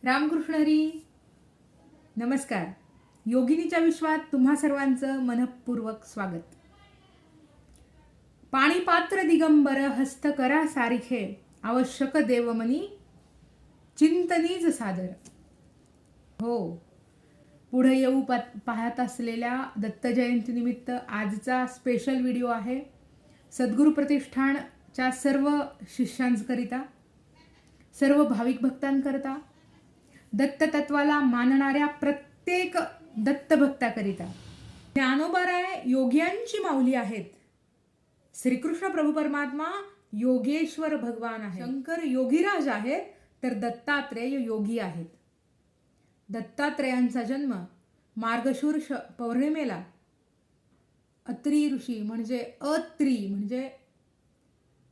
रामकृष्ण हरी. नमस्कार. योगिनीच्या विश्वात तुम्हा सर्वांचं मनःपूर्वक स्वागत. पाणीपात्र दिगंबर हस्त करा सारिखे, आवश्यक देवमनी चिंतनीज सादर. हो, पुढे येऊ पाहत असलेल्या दत्त जयंतीनिमित्त आजचा स्पेशल व्हिडिओ आहे. सद्गुरू प्रतिष्ठानच्या सर्व शिष्यांकरिता, सर्व भाविक भक्तांकरिता, दत्त तत्वाला मानणाऱ्या प्रत्येक दत्त भक्ताकरिता. ज्ञानोबाराय योग्यांची माऊली आहेत. श्रीकृष्ण प्रभू परमात्मा योगेश्वर भगवान आहे. शंकर योगीराज आहेत, तर दत्तात्रेय योगी आहेत. दत्तात्रेयांचा जन्म मार्गशीर्ष पौर्णिमेला अत्री ऋषी म्हणजे म्हणजे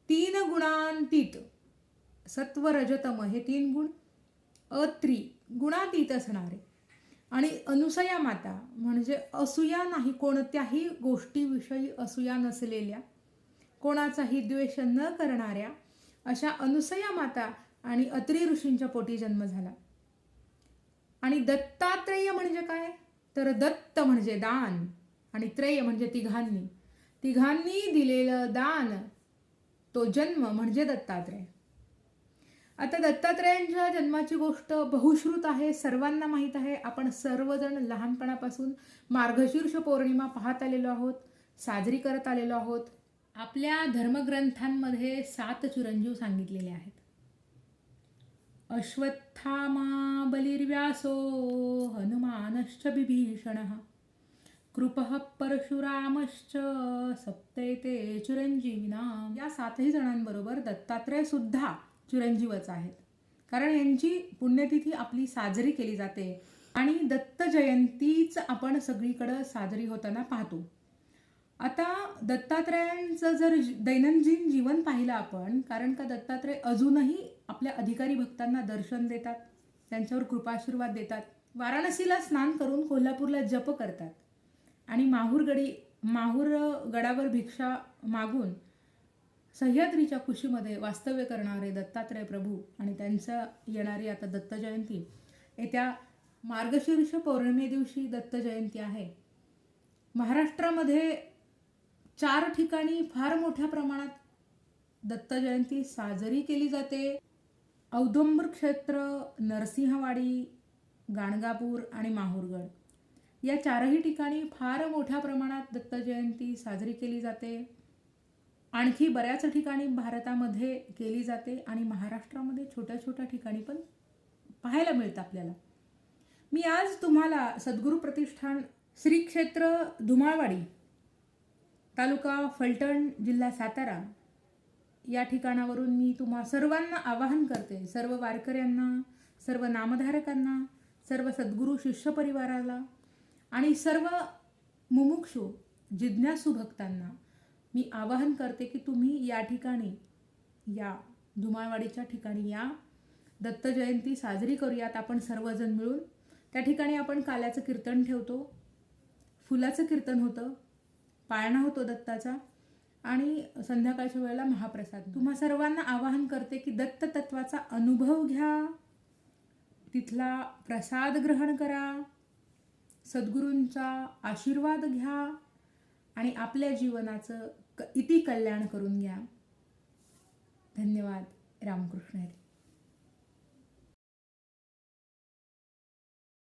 3 गुणांतीत, सत्व रजतम हे 3 गुण, अत्री गुणातीत असणारे, आणि अनुसया माता म्हणजे असूया नाही, कोणत्याही गोष्टीविषयी असूया नसलेल्या, कोणाचाही द्वेष न करणाऱ्या अशा अनुसया माता आणि अत्री ऋषींच्या पोटी जन्म झाला. आणि दत्तात्रेय म्हणजे काय, तर दत्त म्हणजे दान आणि त्रेय म्हणजे तिघांनी दिलेलं दान, तो जन्म म्हणजे दत्तात्रेय. आता दत्तात्रेयांच्या जन्माची गोष्ट बहुश्रुत आहे, सर्वांना माहीत आहे. आपण सर्वजण लहानपणापासून मार्गशीर्ष पौर्णिमा पाहत आलेलो आहोत, साजरी करत आलेलो आहोत. आपल्या धर्मग्रंथांमध्ये 7 चिरंजीव सांगितलेले आहेत. अश्वत्थामा बलिर्व्यासो हनुमानश्च विभीषणः कृपः परशुरामश्च सप्तैते चिरंजीविनाम. या 7ही जणांबरोबर दत्तात्रेय सुद्धा चिरंजीवच आहेत, कारण यांची पुण्यतिथी आपली साजरी केली जाते आणि दत्त जयंतीच आपण सगळीकडे साजरी होताना पाहतो. आता दत्तात्रेयांचं जर दैनंदिन जीवन पाहिलं आपण, कारण का दत्तात्रेय अजूनही आपल्या अधिकारी भक्तांना दर्शन देतात, त्यांच्यावर कृपाशीर्वाद देतात. वाराणसीला स्नान करून कोल्हापूरला जप करतात आणि माहूर गडावर भिक्षा मागून सह्याद्रीच्या कुशीमध्ये वास्तव्य करणारे दत्तात्रेय प्रभू आणि त्यांचं येणारी आता दत्त जयंती, येत्या मार्गशीर्ष पौर्णिमे दिवशी दत्त जयंती आहे. महाराष्ट्रामध्ये 4 ठिकाणी फार मोठ्या प्रमाणात दत्त जयंती साजरी केली जाते. औदुंबर क्षेत्र, नरसिंहवाडी, गाणगापूर आणि माहूरगड या 4ही ठिकाणी फार मोठ्या प्रमाणात दत्त जयंती साजरी केली जाते. आणखी बऱ्याच ठिकाणी भारतामध्ये केली जाते आणि महाराष्ट्रामध्ये छोट्या छोट्या ठिकाणी पण पाहायला मिळतं आपल्याला. मी आज तुम्हाला सद्गुरू प्रतिष्ठान श्री क्षेत्र धुमाळवाडी, तालुका फलटण, जिल्हा सातारा या ठिकाणावरून मी तुम्हा सर्वांना आवाहन करते, सर्व वारकऱ्यांना, सर्व नामधारकांना, सर्व सद्गुरू शिष्य परिवाराला आणि सर्व मुमुक्षु जिज्ञासू भक्तांना मी आवाहन करते की तुम्ही या ठिकाणी, या धुमाळवाडीच्या ठिकाणी या, दत्त जयंती साजरी करूयात आपण सर्वजण मिळून. त्या ठिकाणी आपण काल्याचं कीर्तन ठेवतो, फुलाचं कीर्तन होतं, पाळणा होतो दत्ताचा आणि संध्याकाळच्या वेळेला महाप्रसाद. तुम्हा सर्वांना आवाहन करते की दत्त तत्वाचा अनुभव घ्या, तिथला प्रसाद ग्रहण करा, सद्गुरूंचा आशीर्वाद घ्या आणि आपल्या जीवनाचं इति कल्याण करून घ्या. धन्यवाद. रामकृष्ण हरी.